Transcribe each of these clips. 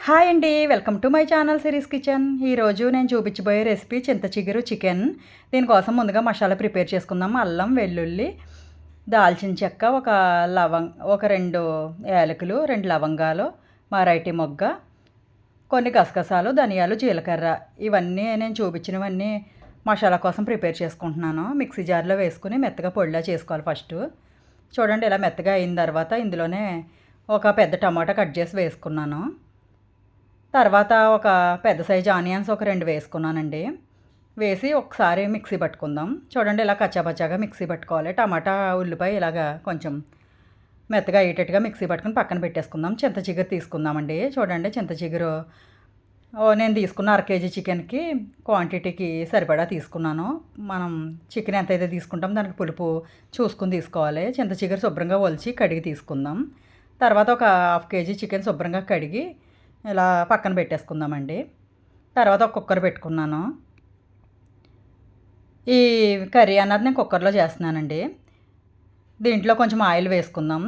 Hi అండి, welcome to my channel series kitchen. ఈరోజు నేను చూపించబోయే రెసిపీ చింత చిగురు చికెన్. దీనికోసం ముందుగా మసాలా ప్రిపేర్ చేసుకుందాం. అల్లం, వెల్లుల్లి, దాల్చిన చెక్క, ఒక 2 యాలకులు, 2 లవంగాలు, మరాఠీ మొగ్గ, కొన్ని గసగసాలు, ధనియాలు, జీలకర్ర. ఇవన్నీ నేను చూపించినవన్నీ మసాలా కోసం ప్రిపేర్ చేసుకుంటున్నాను. మిక్సీ జార్లో వేసుకుని మెత్తగా పొడిలా చేసుకోవాలి ఫస్ట్. చూడండి, ఇలా మెత్తగా అయిన తర్వాత ఇందులోనే ఒక పెద్ద టమాటా కట్ చేసి వేసుకున్నాను. తర్వాత ఒక పెద్ద సైజు ఆనియన్స్ ఒక 2 వేసుకున్నానండి. వేసి ఒకసారి మిక్సీ పట్టుకుందాం. చూడండి, ఇలా కచ్చాపచ్చాగా మిక్సీ పట్టుకోవాలి. టమాటా, ఉల్లిపాయ ఇలాగా కొంచెం మెత్తగా అయ్యేటట్టుగా మిక్సీ పట్టుకుని పక్కన పెట్టేసుకుందాం. చింత చిగురు తీసుకుందామండి. చూడండి, చింత చిగురు నేను తీసుకున్న 1/2 కేజీ చికెన్కి క్వాంటిటీకి సరిపడా తీసుకున్నాను. మనం చికెన్ ఎంతైతే తీసుకుంటాం దానికి పులుపు చూసుకుని తీసుకోవాలి. చింత చిగురు శుభ్రంగా ఒలిచి కడిగి తీసుకుందాం. తర్వాత ఒక 1/2 కేజీ చికెన్ శుభ్రంగా కడిగి ఇలా పక్కన పెట్టేసుకుందామండి. తర్వాత ఒక కుక్కర్ పెట్టుకున్నాను. ఈ కర్రీ అన్నది నేను కుక్కర్లో చేస్తున్నానండి. దీంట్లో కొంచెం ఆయిల్ వేసుకుందాం.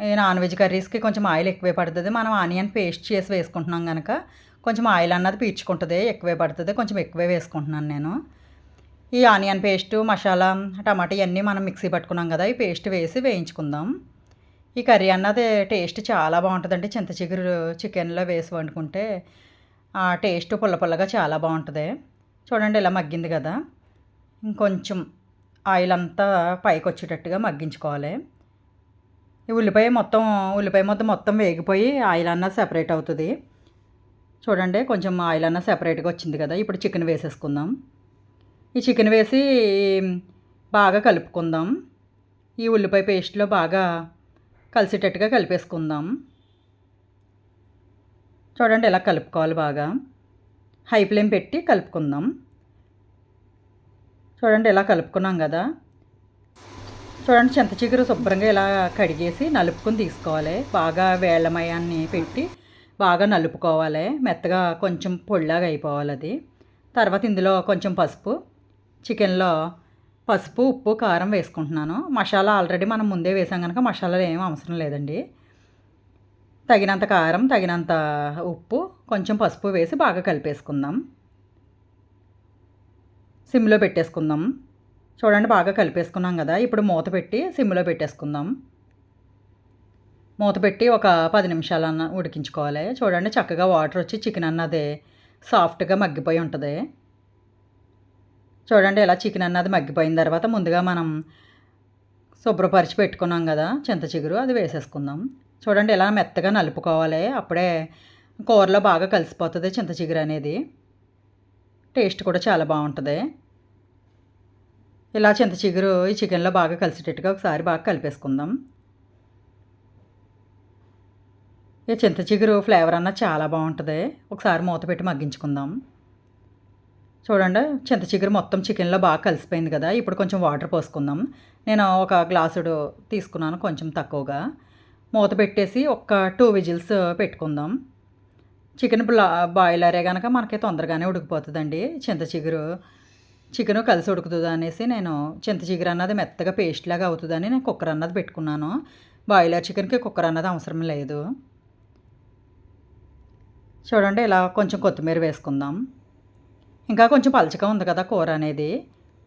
ఈ నాన్ వెజ్ కర్రీస్కి కొంచెం ఆయిల్ ఎక్కువే పడుతుంది. మనం ఆనియన్ పేస్ట్ చేసి వేసుకుంటున్నాం కనుక కొంచెం ఆయిల్ అన్నది పీల్చుకుంటుంది, ఎక్కువే పడుతుంది. కొంచెం ఎక్కువే వేసుకుంటున్నాను నేను. ఈ ఆనియన్ పేస్టు, మసాలా, టమాటా ఇవన్నీ మనం మిక్సీ పట్టుకున్నాం కదా, ఈ పేస్ట్ వేసి వేయించుకుందాం. ఈ కర్రీ అన్నది టేస్ట్ చాలా బాగుంటుందండి. చింత చిగురు చికెన్లో వేసి వండుకుంటే ఆ టేస్ట్ పుల్ల పుల్లగా చాలా బాగుంటుంది. చూడండి, ఇలా మగ్గింది కదా, ఇంకొంచెం ఆయిల్ అంతా పైకి వచ్చేటట్టుగా మగ్గించుకోవాలి. ఈ ఉల్లిపాయ మొత్తం వేగిపోయి ఆయిల్ అన్నది సెపరేట్ అవుతుంది. చూడండి, కొంచెం ఆయిల్ అన్నది సెపరేట్గా వచ్చింది కదా. ఇప్పుడు చికెన్ వేసేసుకుందాం. ఈ చికెన్ వేసి బాగా కలుపుకుందాం. ఈ ఉల్లిపాయ పేస్ట్లో బాగా కలిసేటట్టుగా కలిపేసుకుందాం. చూడండి, ఇలా కలుపుకోవాలి బాగా. హై ఫ్లేమ్ పెట్టి కలుపుకుందాం. చూడండి, ఇలా కలుపుకున్నాం కదా. చూడండి, చింత చిగురు శుభ్రంగా ఇలా కడిగేసి నలుపుకొని తీసుకోవాలి. బాగా వేళ్ళమయాన్ని పెట్టి బాగా నలుపుకోవాలి. మెత్తగా కొంచెం పొడిలాగా అయిపోవాలి అది. తర్వాత ఇందులో కొంచెం పసుపు, చికెన్లో పసుపు, ఉప్పు, కారం వేసుకుంటున్నాను. మసాలా ఆల్రెడీ మనం ముందే వేసాం కనుక మసాలాలు ఏమీ అవసరం లేదండి. తగినంత కారం, తగినంత ఉప్పు, కొంచెం పసుపు వేసి బాగా కలిపేసుకుందాం. సిమ్లో పెట్టేసుకుందాం. చూడండి, బాగా కలిపేసుకున్నాం కదా. ఇప్పుడు మూత పెట్టి సిమ్లో పెట్టేసుకుందాం. మూత పెట్టి ఒక 10 నిమిషాలు ఉడికించుకోవాలి. చూడండి, చక్కగా వాటర్ వచ్చి చికెన్ అన్నది సాఫ్ట్గా మగ్గిపోయి ఉంటుంది. చూడండి, ఇలా చికెన్ అన్నది మగ్గిపోయిన తర్వాత ముందుగా మనం శుభ్రపరిచి పెట్టుకున్నాం కదా చింత చిగురు, అది వేసేసుకుందాం. చూడండి, ఇలా మెత్తగా నలుపుకోవాలి. అప్పుడే కూరలో బాగా కలిసిపోతుంది చింత చిగురు అనేది. టేస్ట్ కూడా చాలా బాగుంటుంది. ఇలా చింత చిగురు ఈ చికెన్లో బాగా కలిసేటట్టుగా ఒకసారి బాగా కలిపేసుకుందాం. ఈ చింత చిగురు ఫ్లేవర్ అన్నది చాలా బాగుంటుంది. ఒకసారి మూత పెట్టి మగ్గించుకుందాం. చూడండి, చింత చిగురు మొత్తం చికెన్లో బాగా కలిసిపోయింది కదా. ఇప్పుడు కొంచెం వాటర్ పోసుకుందాం. నేను ఒక గ్లాసుడు తీసుకున్నాను, కొంచెం తక్కువగా. మూత పెట్టేసి ఒక 2 విజిల్స్ పెట్టుకుందాం. చికెన్ బాయిలరే కనుక మనకి తొందరగానే ఉడికిపోతుందండి. చికెను కలిసి ఉడుకుతుంది అనేసి నేను చింత చిగురు అన్నది మెత్తగా పేస్ట్ లాగా అవుతుందని నేను కుక్కర్ అన్నది పెట్టుకున్నాను. బాయిలర్ చికెన్కి కుక్కర్ అన్నది అవసరం లేదు. చూడండి, ఇలా కొంచెం కొత్తిమీర వేసుకుందాం. ఇంకా కొంచెం పలచగా ఉంది కదా కూర అనేది,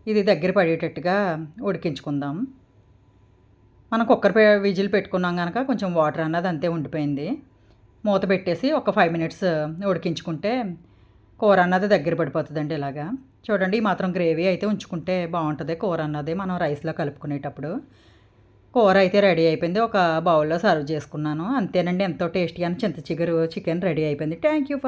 ఇది దగ్గర పడేటట్టుగా ఉడికించుకుందాం. మనం కుక్కర్ విజిల్ పెట్టుకున్నాం కనుక కొంచెం వాటర్ అన్నది అంతే ఉండిపోయింది. మూత పెట్టేసి ఒక 5 మినిట్స్ ఉడికించుకుంటే కూర అన్నది దగ్గర పడిపోతుందండి. ఇలాగా చూడండి, ఈ మాత్రం గ్రేవీ అయితే ఉంచుకుంటే బాగుంటుంది కూర అన్నది మనం రైస్లో కలుపుకునేటప్పుడు. కూర అయితే రెడీ అయిపోయింది. ఒక బౌల్లో సర్వ్ చేసుకున్నాను. అంతేనండి, ఎంతో టేస్టీగా చింత చిగురు చికెన్ రెడీ అయిపోయింది. Thank you for